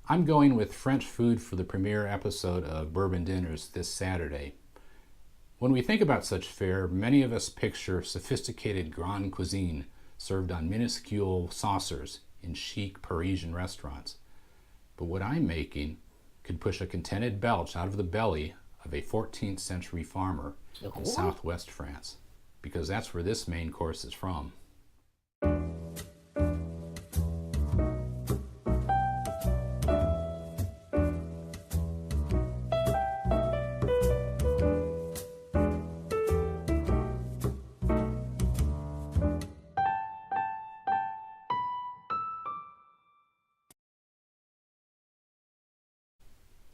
I'm going with French food for the premiere episode of Bourbon Dinners this Saturday. When we think about such fare, many of us picture sophisticated grande cuisine served on minuscule saucers in chic Parisian restaurants. But what I'm making could push a contented belch out of the belly of a 14th century farmer in southwest France, because that's where this main course is from.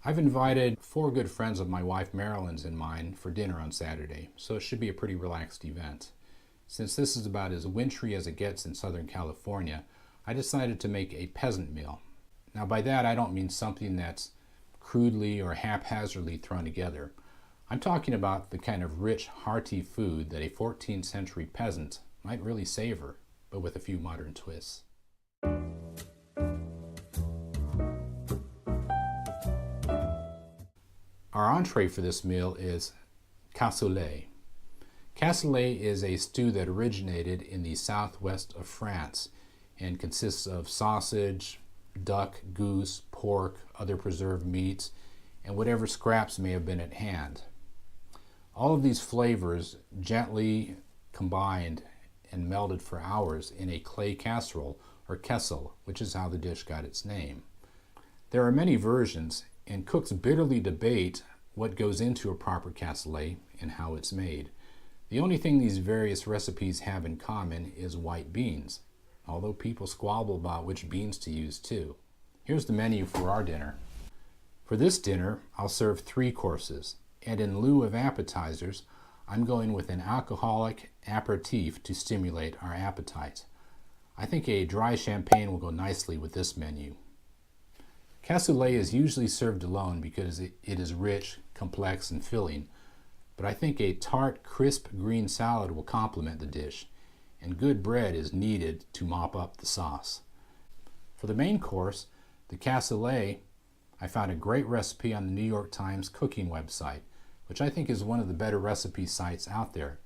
I've invited 4 good friends of my wife Marilyn's and mine for dinner on Saturday, so it should be a pretty relaxed event. Since this is about as wintry as it gets in Southern California, I decided to make a peasant meal. Now by that I don't mean something that's crudely or haphazardly thrown together. I'm talking about the kind of rich, hearty food that a 14th century peasant might really savor, but with a few modern twists. Our entree for this meal is cassoulet. Cassoulet is a stew that originated in the southwest of France and consists of sausage, duck, goose, pork, other preserved meats, and whatever scraps may have been at hand. All of these flavors gently combined and melded for hours in a clay casserole or kessel, which is how the dish got its name. There are many versions, and cooks bitterly debate what goes into a proper cassoulet and how it's made. The only thing these various recipes have in common is white beans, although people squabble about which beans to use too. Here's the menu for our dinner. For this dinner, I'll serve 3 courses, and in lieu of appetizers, I'm going with an alcoholic aperitif to stimulate our appetite. I think a dry champagne will go nicely with this menu. Cassoulet is usually served alone because it is rich, complex, and filling, but I think a tart, crisp green salad will complement the dish, and good bread is needed to mop up the sauce. For the main course, the cassoulet, I found a great recipe on the New York Times cooking website, which I think is one of the better recipe sites out there.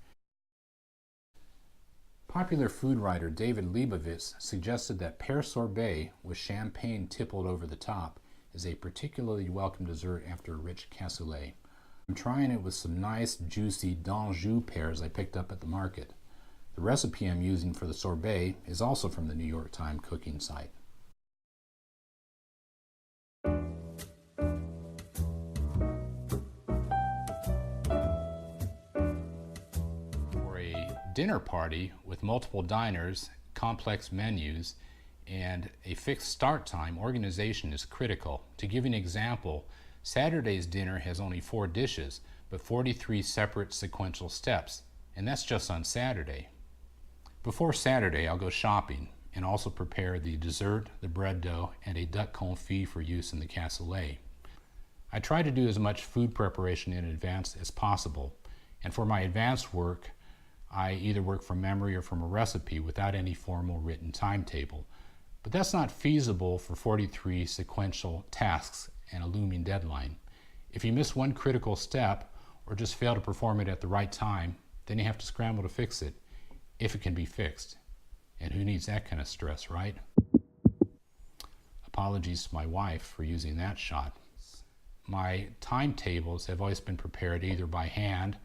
Popular food writer David Leibovitz suggested that pear sorbet with champagne tippled over the top is a particularly welcome dessert after a rich cassoulet. I'm trying it with some nice, juicy d'Anjou pears I picked up at the market. The recipe I'm using for the sorbet is also from the New York Times cooking site. Dinner party with multiple diners, complex menus, and a fixed start time, organization is critical. To give you an example, Saturday's dinner has only 4 dishes, but 43 separate sequential steps, and that's just on Saturday. Before Saturday, I'll go shopping and also prepare the dessert, the bread dough, and a duck confit for use in the cassoulet. I try to do as much food preparation in advance as possible, and for my advanced work, I either work from memory or from a recipe without any formal written timetable. But that's not feasible for 43 sequential tasks and a looming deadline. If you miss one critical step or just fail to perform it at the right time, then you have to scramble to fix it, if it can be fixed. And who needs that kind of stress, right? Apologies to my wife for using that shot. My timetables have always been prepared either by hand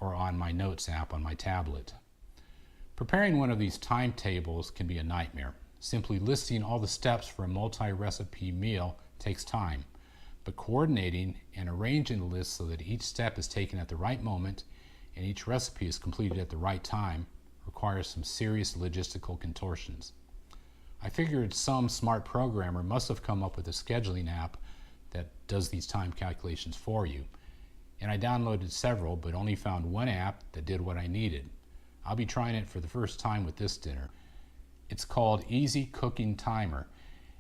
or on my notes app on my tablet. Preparing one of these timetables can be a nightmare. Simply listing all the steps for a multi-recipe meal takes time, but coordinating and arranging the list so that each step is taken at the right moment and each recipe is completed at the right time requires some serious logistical contortions. I figured some smart programmer must have come up with a scheduling app that does these time calculations for you. And I downloaded several, but only found one app that did what I needed. I'll be trying it for the first time with this dinner. It's called Easy Cooking Timer,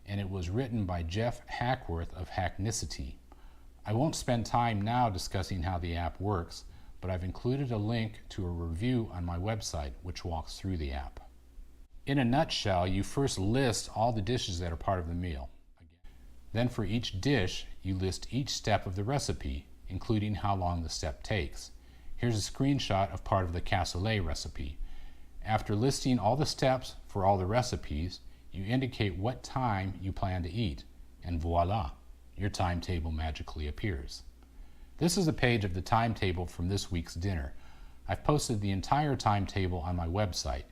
and it was written by Jeff Hackworth of Hacknicity. I won't spend time now discussing how the app works, but I've included a link to a review on my website which walks through the app. In a nutshell, you first list all the dishes that are part of the meal. Then for each dish, you list each step of the recipe, including how long the step takes. Here's a screenshot of part of the cassoulet recipe. After listing all the steps for all the recipes, you indicate what time you plan to eat, and voila, your timetable magically appears. This is a page of the timetable from this week's dinner. I've posted the entire timetable on my website.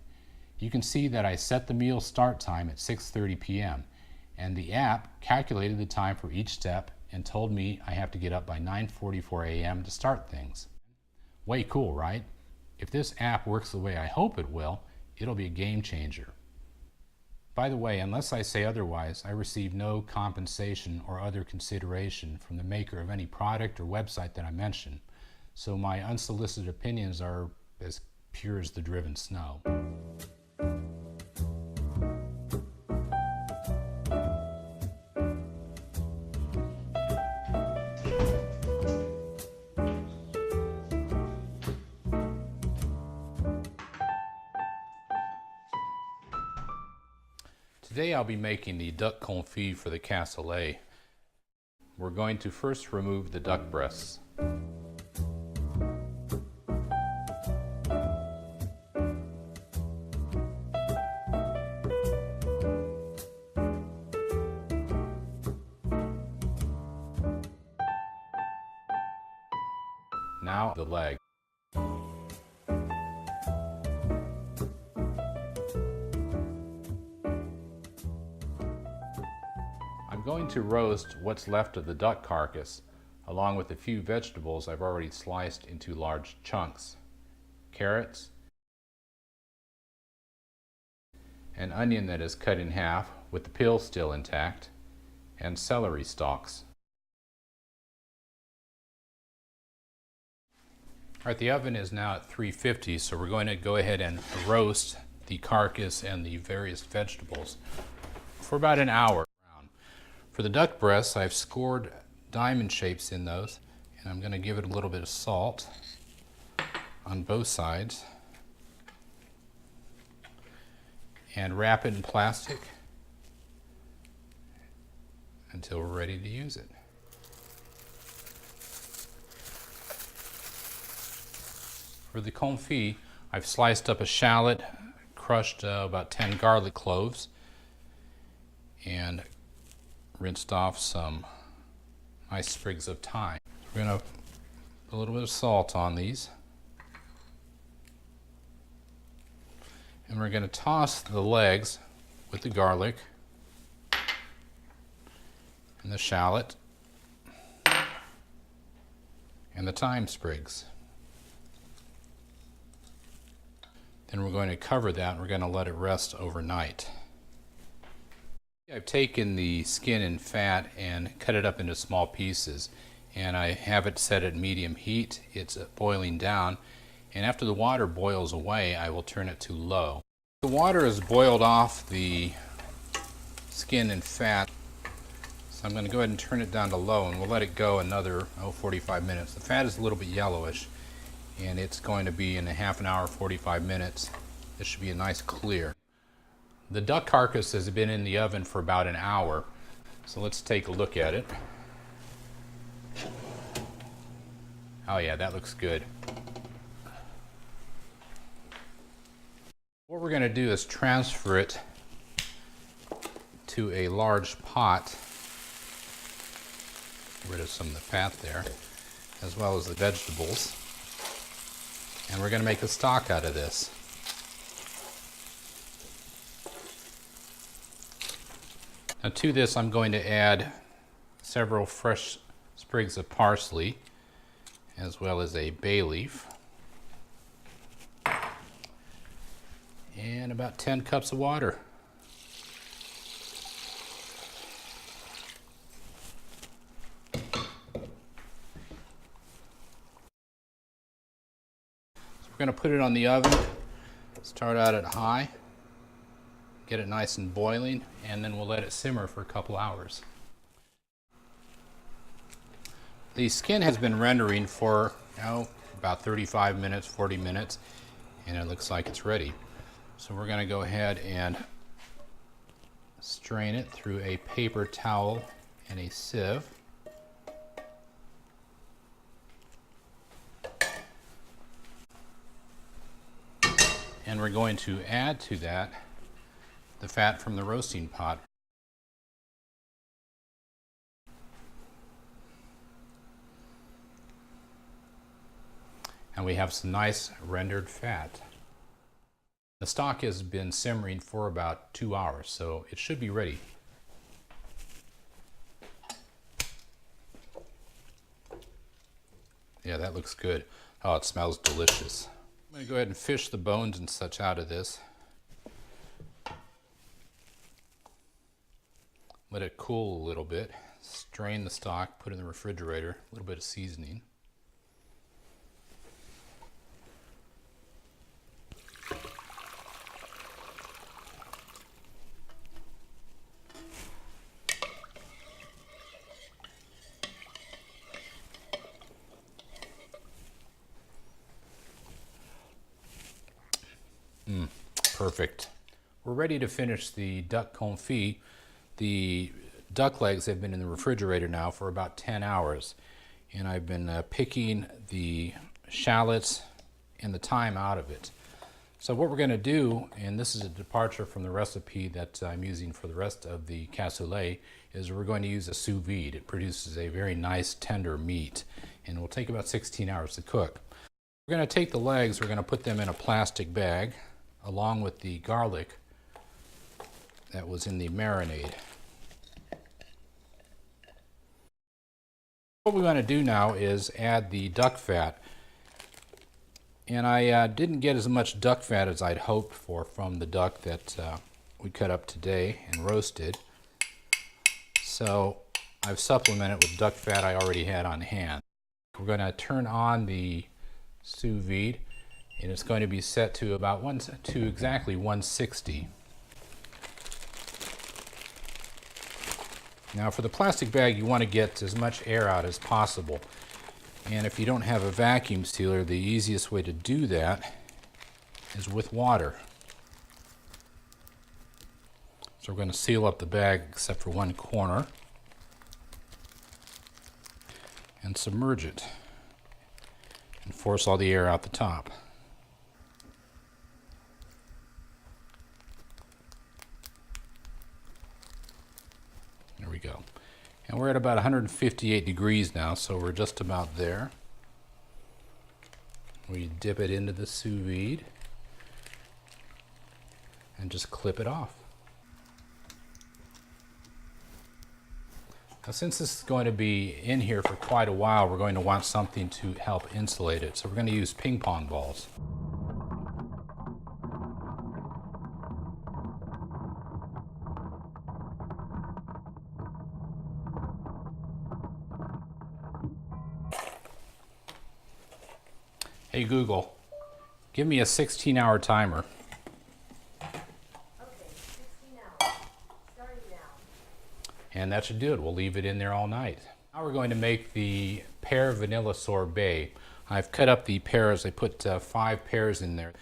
You can see that I set the meal start time at 6:30 p.m. and the app calculated the time for each step and told me I have to get up by 9:44 a.m. to start things. Way cool, right? If this app works the way I hope it will, it'll be a game changer. By the way, unless I say otherwise, I receive no compensation or other consideration from the maker of any product or website that I mention, so my unsolicited opinions are as pure as the driven snow. Today I'll be making the duck confit for the cassoulet. We're going to first remove the duck breasts. Now the leg. I'm going to roast what's left of the duck carcass, along with a few vegetables I've already sliced into large chunks. Carrots, an onion that is cut in half with the peel still intact, and celery stalks. Alright, the oven is now at 350, so we're going to go ahead and roast the carcass and the various vegetables for about an hour. For the duck breasts, I've scored diamond shapes in those, and I'm going to give it a little bit of salt on both sides and wrap it in plastic until we're ready to use it. For the confit, I've sliced up a shallot, crushed about 10 garlic cloves, and rinsed off some nice sprigs of thyme. We're going to put a little bit of salt on these. And we're going to toss the legs with the garlic and the shallot and the thyme sprigs. Then we're going to cover that and we're going to let it rest overnight. I've taken the skin and fat and cut it up into small pieces, and I have it set at medium heat. It's boiling down, and after the water boils away, I will turn it to low. The water has boiled off the skin and fat, so I'm going to go ahead and turn it down to low, and we'll let it go another 45 minutes. The fat is a little bit yellowish, and it's going to be in a half an hour, 45 minutes. This should be a nice clear. The duck carcass has been in the oven for about an hour, so let's take a look at it. Oh yeah, that looks good. What we're going to do is transfer it to a large pot. Get rid of some of the fat there, as well as the vegetables. And we're going to make a stock out of this. Now to this I'm going to add several fresh sprigs of parsley, as well as a bay leaf, and about 10 cups of water. So we're going to put it on the oven, start out at high, get it nice and boiling, and then we'll let it simmer for a couple hours. The skin has been rendering for about 35 minutes, 40 minutes, and it looks like it's ready. So we're going to go ahead and strain it through a paper towel and a sieve. And we're going to add to that the fat from the roasting pot. And we have some nice rendered fat. The stock has been simmering for about 2 hours, so it should be ready. Yeah, that looks good. Oh, it smells delicious. I'm going to go ahead and fish the bones and such out of this. Let it cool a little bit. Strain the stock, put it in the refrigerator, a little bit of seasoning. Perfect. We're ready to finish the duck confit. The duck legs have been in the refrigerator now for about 10 hours. And I've been picking the shallots and the thyme out of it. So what we're going to do, and this is a departure from the recipe that I'm using for the rest of the cassoulet, is we're going to use a sous vide. It produces a very nice tender meat, and it will take about 16 hours to cook. We're going to take the legs, we're going to put them in a plastic bag along with the garlic that was in the marinade. What we're going to do now is add the duck fat. And I didn't get as much duck fat as I'd hoped for from the duck that we cut up today and roasted. So I've supplemented with duck fat I already had on hand. We're going to turn on the sous vide, and it's going to be set to about exactly 160. Now for the plastic bag, you want to get as much air out as possible. And if you don't have a vacuum sealer, the easiest way to do that is with water. So we're going to seal up the bag except for one corner and submerge it and force all the air out the top. There we go. And we're at about 158 degrees now, so we're just about there. We dip it into the sous vide and just clip it off. Now, since this is going to be in here for quite a while, we're going to want something to help insulate it. So we're going to use ping pong balls. Hey Google, give me a 16-hour timer. Okay, 16 hours, starting now. And that should do it. We'll leave it in there all night. Now we're going to make the pear vanilla sorbet. I've cut up the pears. I put 5 pears in there.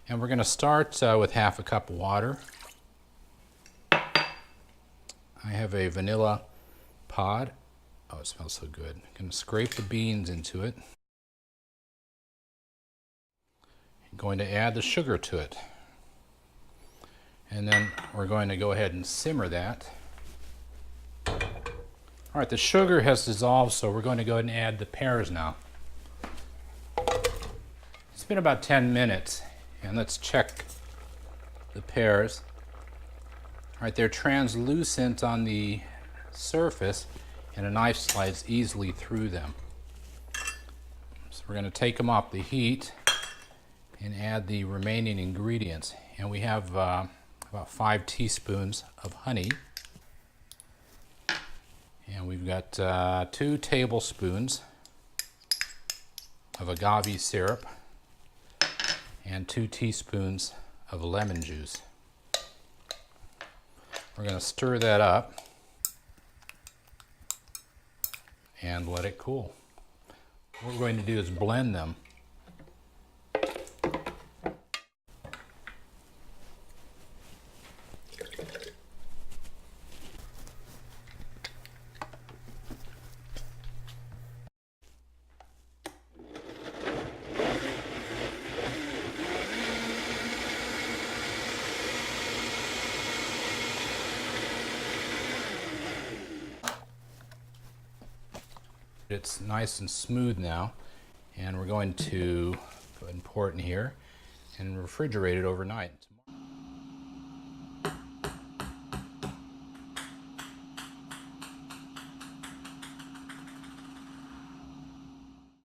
And we're going to start with half a cup of water. I have a vanilla pod. Oh, it smells so good. I'm going to scrape the beans into it. I'm going to add the sugar to it. And then we're going to go ahead and simmer that. All right, the sugar has dissolved, so we're going to go ahead and add the pears now. It's been about 10 minutes, and let's check the pears. All right, they're translucent on the surface, and a knife slides easily through them. So we're going to take them off the heat and add the remaining ingredients. And we have about 5 teaspoons of honey. And we've got 2 tablespoons of agave syrup and 2 teaspoons of lemon juice. We're going to stir that up and let it cool. What we're going to do is blend them. It's nice and smooth now, and we're going to go ahead and pour it in here and refrigerate it overnight.